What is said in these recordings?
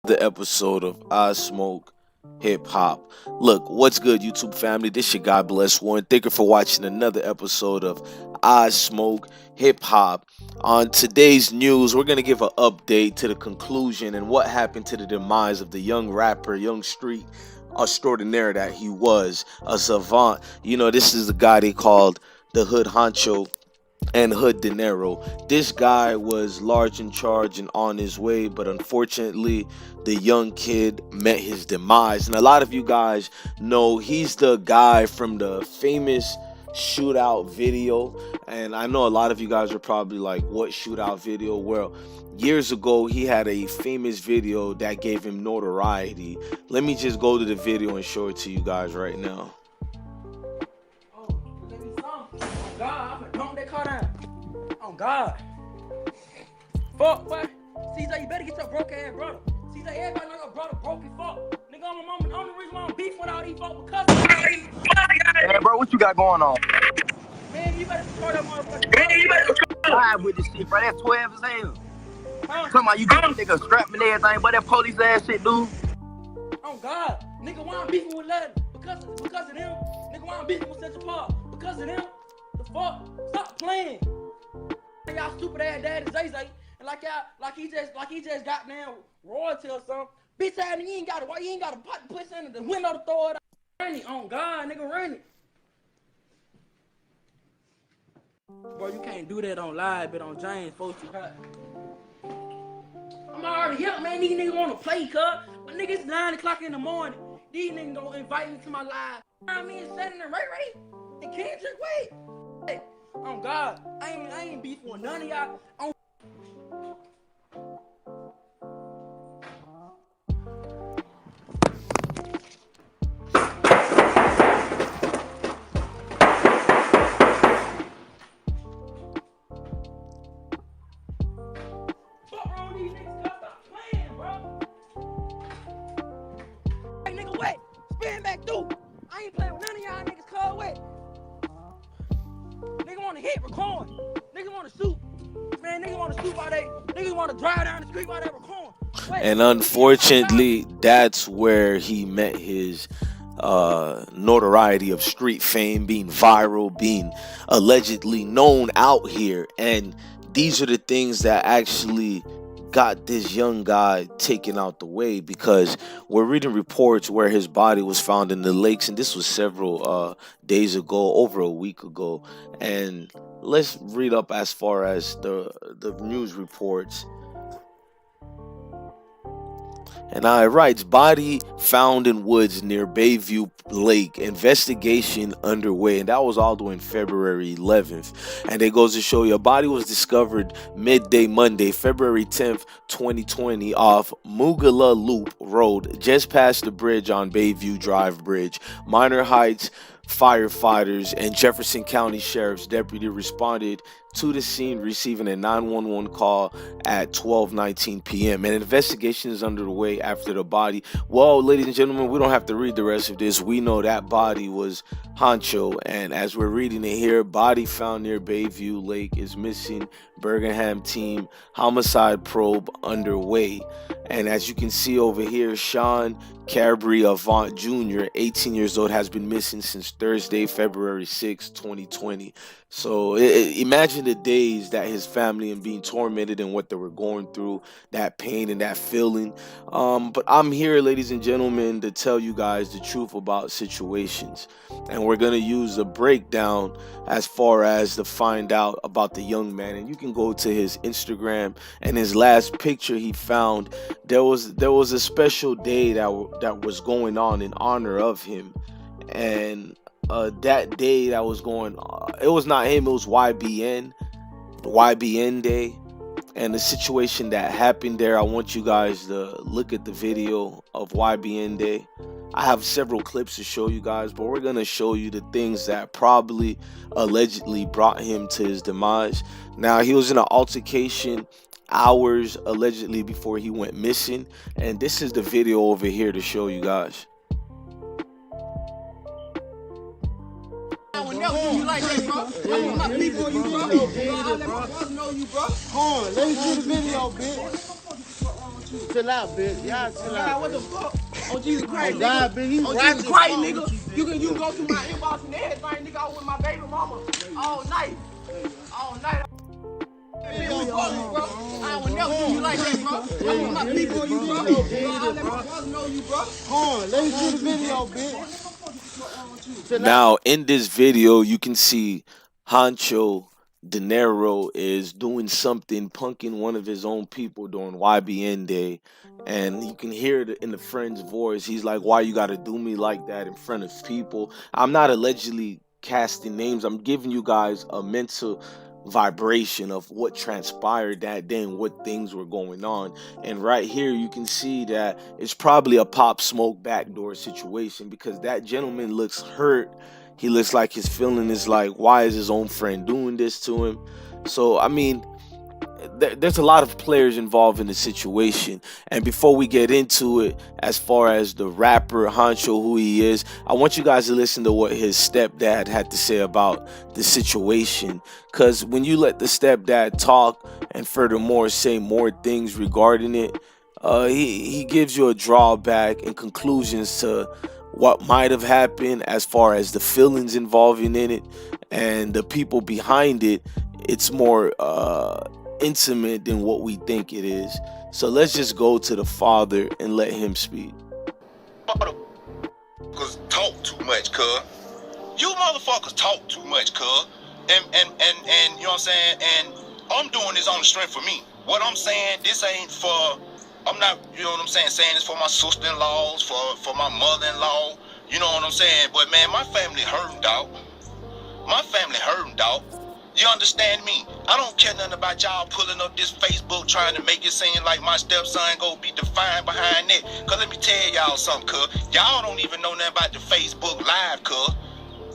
The episode of I Smoke Hip Hop. Look, what's good, YouTube family? This your God Bless One. Thank you for watching another episode of I Smoke Hip Hop. On today's news, we're gonna give an update to the conclusion and what happened to the demise of the young rapper, young street extraordinaire that he was, a savant. You know, this is the guy they called the Hood Huncho and Hood DiNero. This guy was large in charge and on his way, but unfortunately the young kid met his demise. And a lot of you guys know he's the guy from the famous shootout video, and I know a lot of you guys are probably like, what shootout video? Well, years ago he had a famous video that gave him notoriety. Let me just go to the video and show it to you guys right now. Oh God. Fuck, what? CJ, you better get your broke ass brother. CJ, everybody know your brother broke as fuck. Nigga, I'm the only reason why I'm beefing with all these folks because of these. Hey, bro, what you got going on? Man, you better destroy that motherfucker. Live with this shit, bro. That's 12 as hell. Huh? Talking about you get nigga strapping and everything, but that police ass shit, dude. Oh God. Nigga, why I'm beefing with London? Because of them. Nigga, why I'm beefing with Central Park? Because of them. The fuck? Stop playing. Y'all stupid ass daddy Zay and like he just got down royalty or something. Bitch ass, you ain't got to push in the window to throw it out. Run it, on God, nigga, run it. Bro, you can't do that on live, but on James, folks, you hot. I'm already here, man. These niggas wanna play, cuz. But niggas 9 o'clock in the morning. These niggas gonna invite me to my live. I mean, Shannon and Ray and Kendrick, wait. Hey. Oh God, I ain't beefing with none of y'all. Fuck wrong with these niggas? Stop playing, bro. Hey nigga, wait, spin back through. I ain't playing with none of y'all niggas. Call wait. Nigga wanna hit, record. Nigga wanna shoot. Man, nigga wanna shoot while niggas wanna drive down the street while they record. And unfortunately, that's where he met his notoriety of street fame, being viral, being allegedly known out here. And these are the things that actually got this young guy taken out the way, because we're reading reports where his body was found in the lakes, and this was several days ago, over a week ago. And let's read up as far as the news reports. And it writes, body found in woods near Bayview Lake, investigation underway. And that was all during February 11th. And it goes to show you, a body was discovered midday Monday, February 10th, 2020, off Mugala Loop Road, just past the bridge on Bayview Drive Bridge. Minor Heights firefighters and Jefferson County Sheriff's deputy responded to the scene, receiving a 911 call at 12:19 p.m. An investigation is underway after the body. Well, ladies and gentlemen, we don't have to read the rest of this. We know that body was Huncho, and as we're reading it here, body found near Bayview Lake is missing. Birmingham team homicide probe underway. And as you can see over here, Sean Cabri Avant Jr., 18 years old, has been missing since Thursday, February 6, 2020. So imagine the days that his family and being tormented and what they were going through, that pain and that feeling. But I'm here, ladies and gentlemen, to tell you guys the truth about situations. And we're going to use a breakdown as far as to find out about the young man. And you can go to his Instagram, and his last picture he found, there was a special day that was going on in honor of him. And that day that was going on, it was not him, it was YBN Day. And the situation that happened there, I want you guys to look at the video of YBN Day. I have several clips to show you guys, but we're going to show you the things that probably allegedly brought him to his demise. Now, he was in an altercation hours allegedly before he went missing, and this is the video over here to show you guys. never do you like that, bro. I want my people on you, bro. I'll let my brother know you, bro. Hold on, let me see the video, bitch. Chill out, bitch. Y'all chill out. What the fuck? Oh, Jesus Christ, Oh, God, nigga. bitch, he Oh, righteous. Jesus Christ, nigga. You can go through my inbox and everything, nigga. I was with my baby mama all night. All night. I will never do you like that, bro. I want my people on you, bro. I let my brother know you, bro. Come on, let me see the video, bitch. Now, in this video, you can see Huncho DiNero is doing something, punking one of his own people during YBN Day. And you can hear it in the friend's voice. He's like, why you got to do me like that in front of people? I'm not allegedly casting names. I'm giving you guys a mental vibration of what transpired that day and what things were going on. And right here you can see that it's probably a Pop Smoke backdoor situation, because that gentleman looks hurt. He looks like his feeling is like, why is his own friend doing this to him? So I mean, there's a lot of players involved in the situation. And before we get into it, as far as the rapper Huncho, who he is, I want you guys to listen to what his stepdad had to say about the situation. Because when you let the stepdad talk and furthermore say more things regarding it, he gives you a drawback and conclusions to what might have happened as far as the feelings involving in it and the people behind it. It's more intimate than what we think it is. So let's just go to the father and let him speak. Cause talk too much, cuz. You motherfuckers talk too much, cuz. And you know what I'm saying? And I'm doing this on the strength for me. What I'm saying, this ain't for, I'm not, you know what I'm saying it's for my sister-in-laws, for my mother-in-law, you know what I'm saying? But man, my family hurting, dog. My family hurting, dog. You understand me? I don't care nothing about y'all pulling up this Facebook trying to make it seem like my stepson gonna be defined behind that. Cause let me tell y'all something, cuz. Y'all don't even know nothing about the Facebook Live, cuz.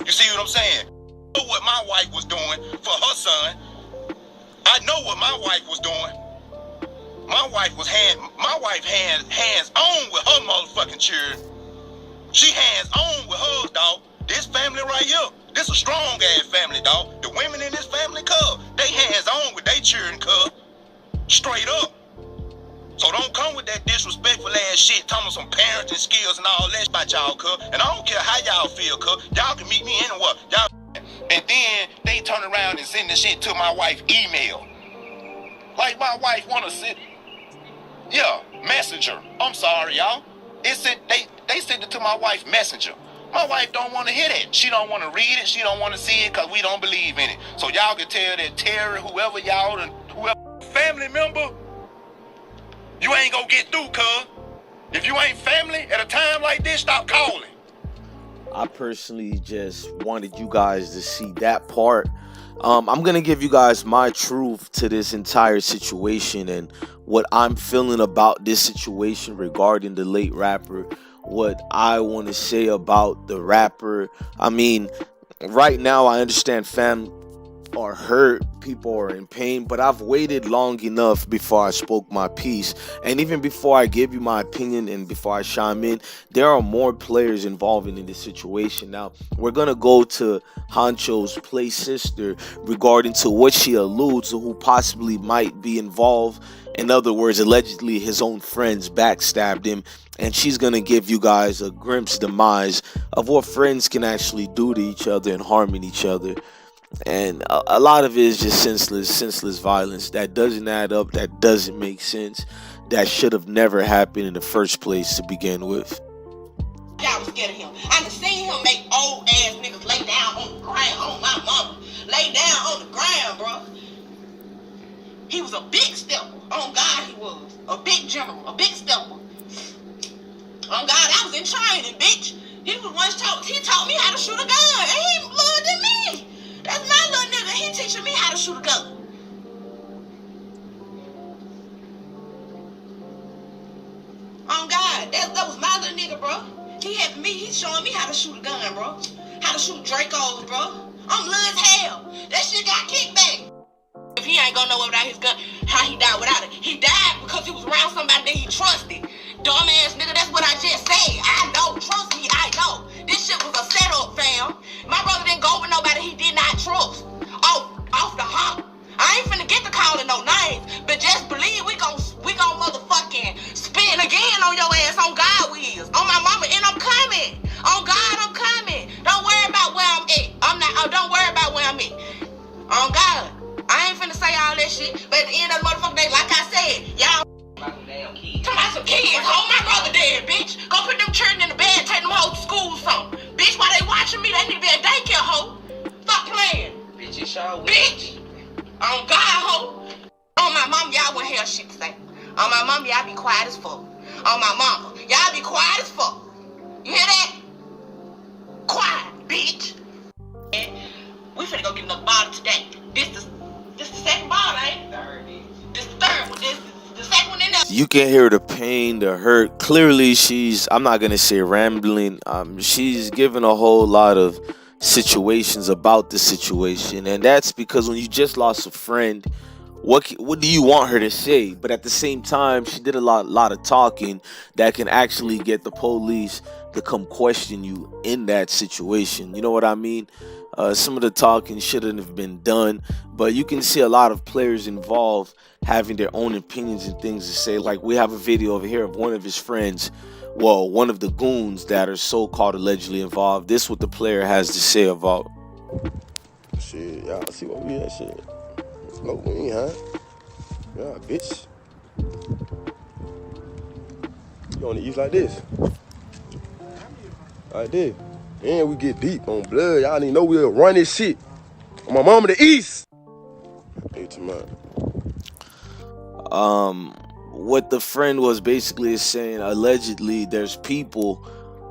You see what I'm saying? I know what my wife was doing for her son. I know what my wife was doing. My wife hands on with her motherfucking children. She hands on with hers, dog. This family right here, this a strong ass family, dog. The women in this family, cuz, they hands on with their children, cuz. Straight up. So don't come with that disrespectful ass shit, talking about some parenting skills and all that about y'all, cuz. And I don't care how y'all feel, cuz. Y'all can meet me anywhere. Y'all. And then they turn around and send the shit to my wife email. Like my wife wanna sit. Yeah, messenger. I'm sorry, y'all. They sent it to my wife messenger. My wife don't want to hear that. She don't want to read it. She don't want to see it because we don't believe in it. So y'all can tell that Terry, whoever y'all, and whoever family member, you ain't gonna get through, cuz. If you ain't family at a time like this, stop calling. I personally just wanted you guys to see that part. I'm gonna give you guys my truth to this entire situation and what I'm feeling about this situation regarding the late rapper, what I want to say about the rapper. I mean, right now I understand fam are hurt, people are in pain, but I've waited long enough before I spoke my piece. And even before I give you my opinion and before I chime in, there are more players involved in this situation. Now, we're going to go to Huncho's play sister regarding to what she alludes to who possibly might be involved. In other words, allegedly his own friends backstabbed him. And she's going to give you guys a glimpse demise of what friends can actually do to each other and harming each other. And a lot of it is just senseless violence that doesn't add up, that doesn't make sense, that should have never happened in the first place to begin with. Y'all was scared of him. I done seen him make old ass niggas lay down on the ground, on my mama. Lay down on the ground, bro. He was a big stepper. On God he was. A big general, a big stepper. On God, I was in training, bitch. He taught me how to shoot a gun. And he loved me. That's my little nigga. He teaching me how to shoot a gun. On God, that was my little nigga, bro. He's showing me how to shoot a gun, bro. How to shoot Dracos, bro. I'm low as hell. That shit got kicked back. If he ain't gonna know without his gun, how he died without it. He died because he was around somebody that he trusted. Dumbass nigga, that's what I just said. I know, trust me, I know. This shit was a setup, fam. My brother didn't go with nobody he did not trust. Off the hop. I ain't finna get to calling no names, but just believe we gon' motherfucking Yes, on God we is. On my mama, and I'm coming. On God, I'm coming. Don't worry about where I'm at. Don't worry about where I'm at. On God. I ain't finna say all that shit, but at the end of the motherfucking day, like I said, y'all talking about some kids. Hold my brother dead, bitch. Go put them children in the bed, take them hoes to school or something. Bitch, while they watching me, they need to be a daycare hoe. Stop playing. Bitch, you sure will. Bitch. On God, hoe. On my mom, y'all wouldn't hear shit to say. On my mom, y'all be quiet as fuck. On my mama, y'all be quiet as fuck. You hear that? Quiet, bitch. And we finna go get another bottle today. This the second bottle, ain't it? This the third one. This the second one in there. You can hear the pain, the hurt. Clearly, I'm not gonna say rambling. She's given a whole lot of situations about the situation, and that's because when you just lost a friend, what do you want her to say? But at the same time, she did a lot of talking that can actually get the police to come question you in that situation. You know what I mean? Some of the talking shouldn't have been done, but you can see a lot of players involved having their own opinions and things to say. Like, we have a video over here of one of his friends, well, one of the goons that are so-called allegedly involved. This is what the player has to say about. Shit, y'all see what we at, shit. No, we ain't, huh? Yeah, bitch. You only use like this. Like this. And we get deep on blood. Y'all didn't know we'll run this shit. On my mama the East. Hey, what the friend was basically saying, allegedly there's people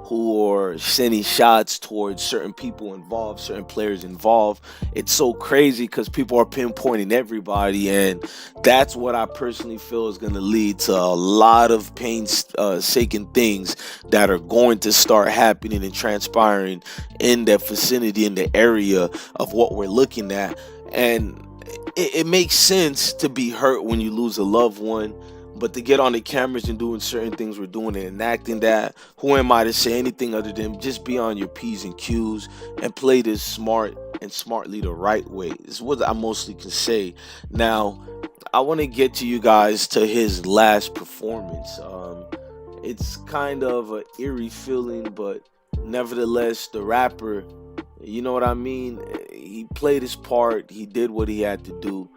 who are sending shots towards certain people involved, certain players involved. It's so crazy because people are pinpointing everybody, and that's what I personally feel is going to lead to a lot of painstaking things that are going to start happening and transpiring in that vicinity, in the area of what we're looking at. And it makes sense to be hurt when you lose a loved one, but to get on the cameras and doing certain things we're doing and enacting that, who am I to say anything other than just be on your P's and Q's and play this smartly the right way. Is what I mostly can say. Now, I want to get to you guys to his last performance. It's kind of an eerie feeling, but nevertheless, the rapper, you know what I mean? He played his part. He did what he had to do.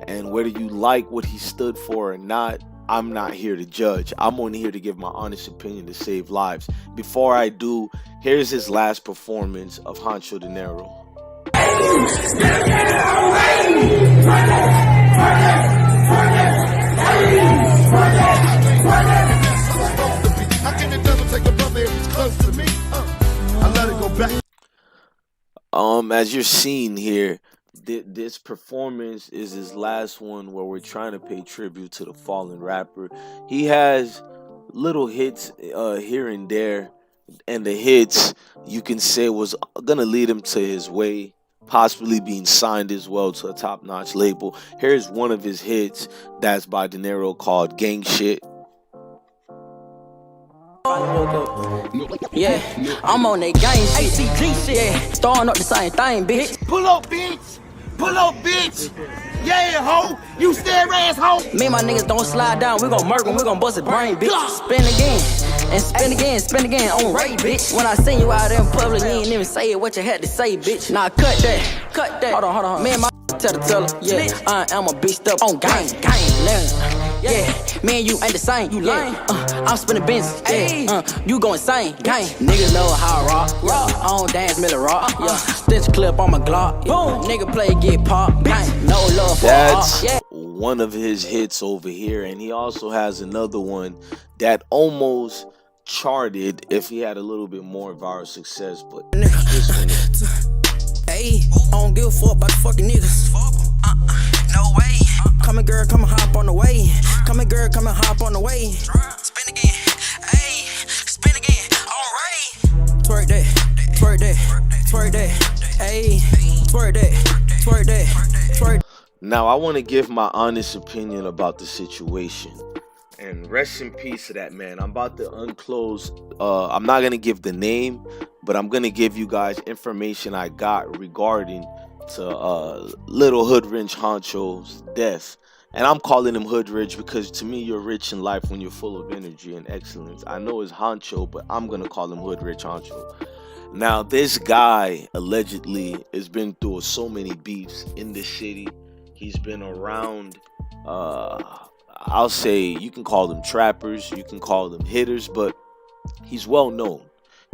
And whether you like what he stood for or not, I'm not here to judge. I'm only here to give my honest opinion to save lives. Before I do, here's his last performance of Huncho DiNero. As you're seeing here, this performance is his last one where we're trying to pay tribute to the fallen rapper. He has little hits here and there, and the hits, you can say, was gonna lead him to his way, possibly being signed as well to a top-notch label. Here's one of his hits that's by DiNero called Gang Shit. Yeah, I'm on that gang shit. ACG shit. Yeah, starting up the same thing, bitch. Pull up, bitch. Pull up, bitch. Yeah, ho. You stare ass ho. Me and my niggas don't slide down. We gon' murk him. We gon' bust his brain, bitch. Spin again. And spin again on Ray, bitch. When I seen you out there in public, you ain't even say it what you had to say, bitch. Nah, cut that. Hold on. Me and my tell her. Yeah, I am a beast up on gang. Yeah, me and you ain't the same. You lame. I'm spinning Benz. Yeah, you go insane. Gang. Niggas know how I rock. I don't dance, Miller rock. Yeah, stitch clip on my Glock. Boom. Nigga play, get popped. Gang. No love for That's one of his hits over here, and he also has another one that almost charted if he had a little bit more viral success, but this one is... Hey, I don't give a fuck about the fucking niggas. No way. Come here, girl, come and hop on the way. Come here, girl, come and hop on the way. Spin again. Hey, spin again. Alright. Twerk that. Hey, twerk that. Now, I want to give my honest opinion about the situation. And rest in peace to that man. I'm about to unclose. I'm not going to give the name, but I'm going to give you guys information I got regarding to Little Hood Wrench Huncho's death. And I'm calling him hood rich because to me, you're rich in life when you're full of energy and excellence. I know it's Huncho, but I'm going to call him hood rich Huncho. Now, this guy allegedly has been through so many beefs in the city. He's been around, I'll say you can call them trappers, you can call them hitters, but he's well known.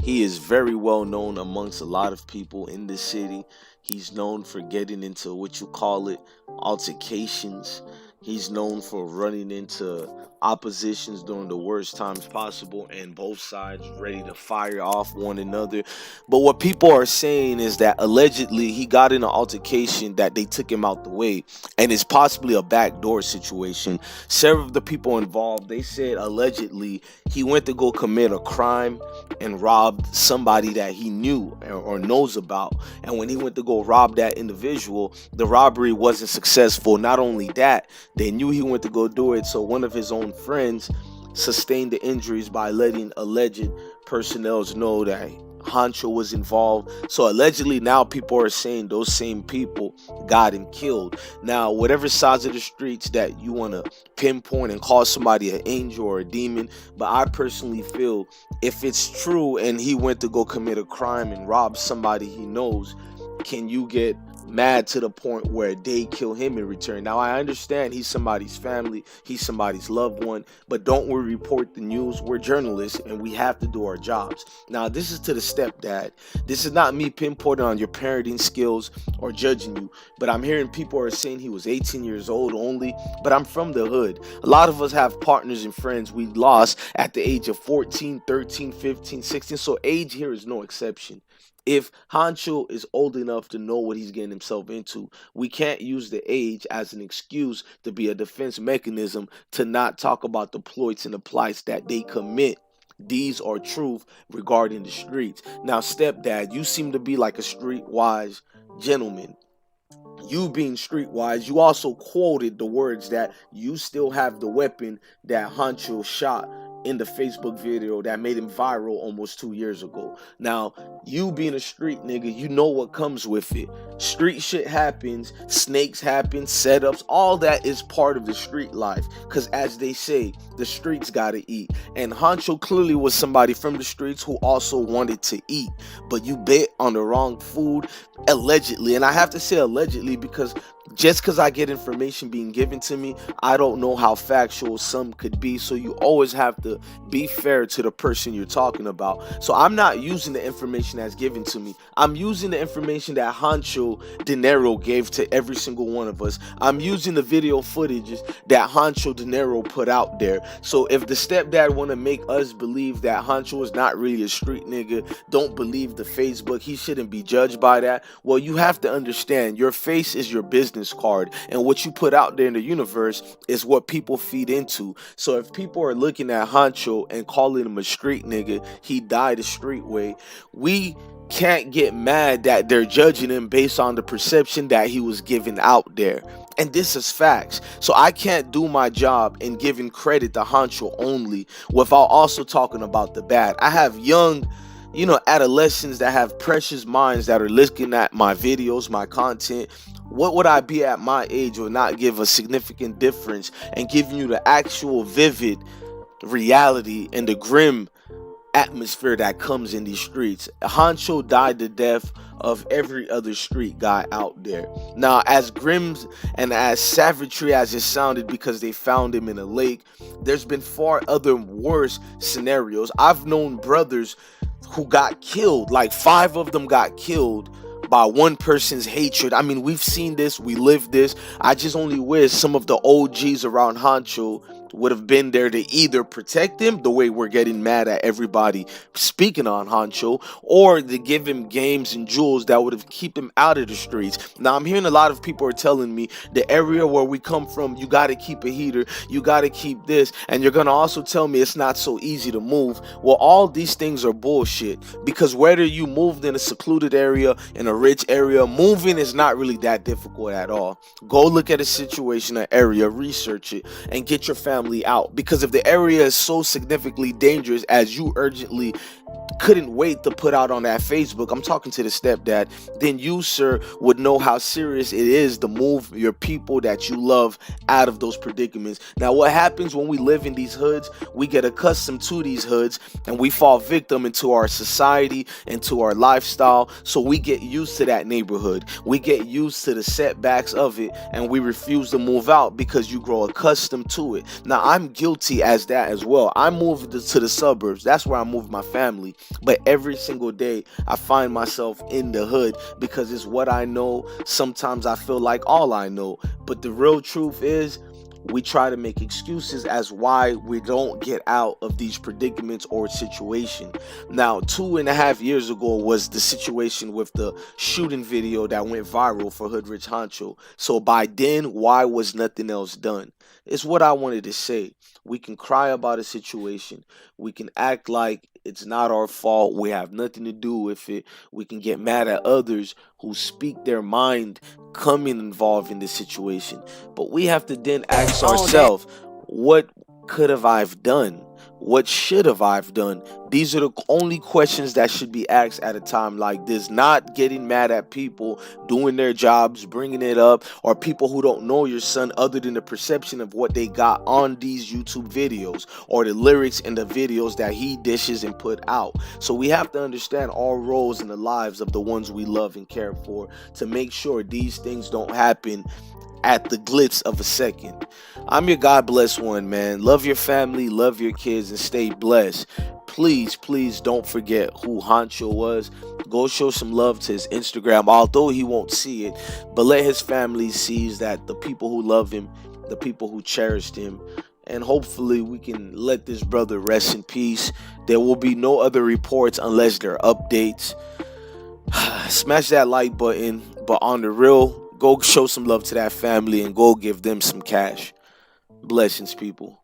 He is very well known amongst a lot of people in the city. He's known for getting into what you call it, altercations. He's known for running into oppositions during the worst times possible and both sides ready to fire off one another. But what people are saying is that allegedly he got in an altercation that they took him out the way, and it's possibly a backdoor situation. Several of the people involved, they said allegedly he went to go commit a crime and robbed somebody that he knew or knows about. And when he went to go rob that individual, the robbery wasn't successful. Not only that, they knew he went to go do it, so one of his own friends sustained the injuries by letting alleged personnel know that Huncho was involved. So allegedly now people are saying those same people got him killed. Now, whatever sides of the streets that you want to pinpoint and call somebody an angel or a demon, but I personally feel if it's true and he went to go commit a crime and rob somebody he knows, can you get mad to the point where they kill him in return? Now, I understand he's somebody's family, he's somebody's loved one, but don't we report the news? We're journalists and we have to do our jobs. Now, this is to the stepdad. This is not me pinpointing on your parenting skills or judging you, but I'm hearing people are saying he was 18 years old only, but I'm from the hood. A lot of us have partners and friends we lost at the age of 14, 13, 15, 16, so age here is no exception. If Huncho is old enough to know what he's getting himself into, we can't use the age as an excuse to be a defense mechanism to not talk about the ploys and the plights that they commit. These are truth regarding the streets. Now, stepdad, you seem to be like a streetwise gentleman. You being streetwise, you also quoted the words that you still have the weapon that Huncho shot in the Facebook video that made him viral almost 2 years ago. Now, you being a street nigga, you know what comes with it. Street shit happens, snakes happen, setups, all that is part of the street life. Because as they say, the streets gotta eat. And Huncho clearly was somebody from the streets who also wanted to eat. But you bet on the wrong food, allegedly. And I have to say allegedly because just because I get information being given to me, I don't know how factual some could be. So you always have to be fair to the person you're talking about. So I'm not using the information that's given to me. I'm using the information that Huncho DiNero gave to every single one of us. I'm using the video footages that Huncho DiNero put out there. So if the stepdad want to make us believe that Huncho is not really a street nigga, don't believe the Facebook, he shouldn't be judged by that. Well, you have to understand your face is your business card, and what you put out there in the universe is what people feed into. So if people are looking at Huncho and calling him a street nigga, he died a street way, we can't get mad that they're judging him based on the perception that he was given out there. And this is facts. So I can't do my job in giving credit to Huncho only without also talking about the bad. I have young adolescents that have precious minds that are looking at my videos, my content. What would I be at my age or not give a significant difference and giving you the actual vivid reality and the grim atmosphere that comes in these streets? Huncho died the death of every other street guy out there. Now, as grim and as savagery as it sounded because they found him in a lake, there's been far other worse scenarios. I've known brothers who got killed, like 5 of them got killed by one person's hatred. I mean, we've seen this, we lived this. I just only wish some of the OGs around Huncho would have been there to either protect him the way we're getting mad at everybody speaking on Huncho, or to give him games and jewels that would have keep him out of the streets. Now, I'm hearing a lot of people are telling me the area where we come from, you got to keep a heater, you got to keep this, and you're going to also tell me it's not so easy to move. Well, all these things are bullshit, because whether you moved in a secluded area, in a rich area, moving is not really that difficult at all. Go look at a situation, an area, research it, and get your family out. Because if the area is so significantly dangerous as you urgently couldn't wait to put out on that Facebook, I'm talking to the stepdad, then you, sir, would know how serious it is to move your people that you love out of those predicaments. Now, what happens when we live in these hoods, we get accustomed to these hoods and we fall victim into our society, into our lifestyle. So we get used to that neighborhood. We get used to the setbacks of it, and we refuse to move out because you grow accustomed to it. Now, I'm guilty as that as well. I moved to the suburbs. That's where I moved my family. But every single day I find myself in the hood because it's what I know. Sometimes I feel like all I know. But the real truth is, we try to make excuses as why we don't get out of these predicaments or situation. Now, 2.5 years ago was the situation with the shooting video that went viral for Hood Rich Huncho. So by then, why was nothing else done? It's what I wanted to say. We can cry about a situation. We can act like it's not our fault. We have nothing to do with it. We can get mad at others who speak their mind coming involved in this situation. But we have to then ask ourselves, what could have I done? What should have I done? These are the only questions that should be asked at a time like this. Not getting mad at people doing their jobs, bringing it up, or people who don't know your son other than the perception of what they got on these YouTube videos or the lyrics and the videos that he dishes and put out. So we have to understand our roles in the lives of the ones we love and care for to make sure these things don't happen at the glitz of a second. I'm your God bless one, man. Love your family, love your kids, and stay blessed. Please, please don't forget who Huncho was. Go show some love to his Instagram, although he won't see it, but let his family see that the people who love him, the people who cherished him, and hopefully we can let this brother rest in peace. There will be no other reports unless there are updates. Smash that like button, but on the real, go show some love to that family and go give them some cash. Blessings, people.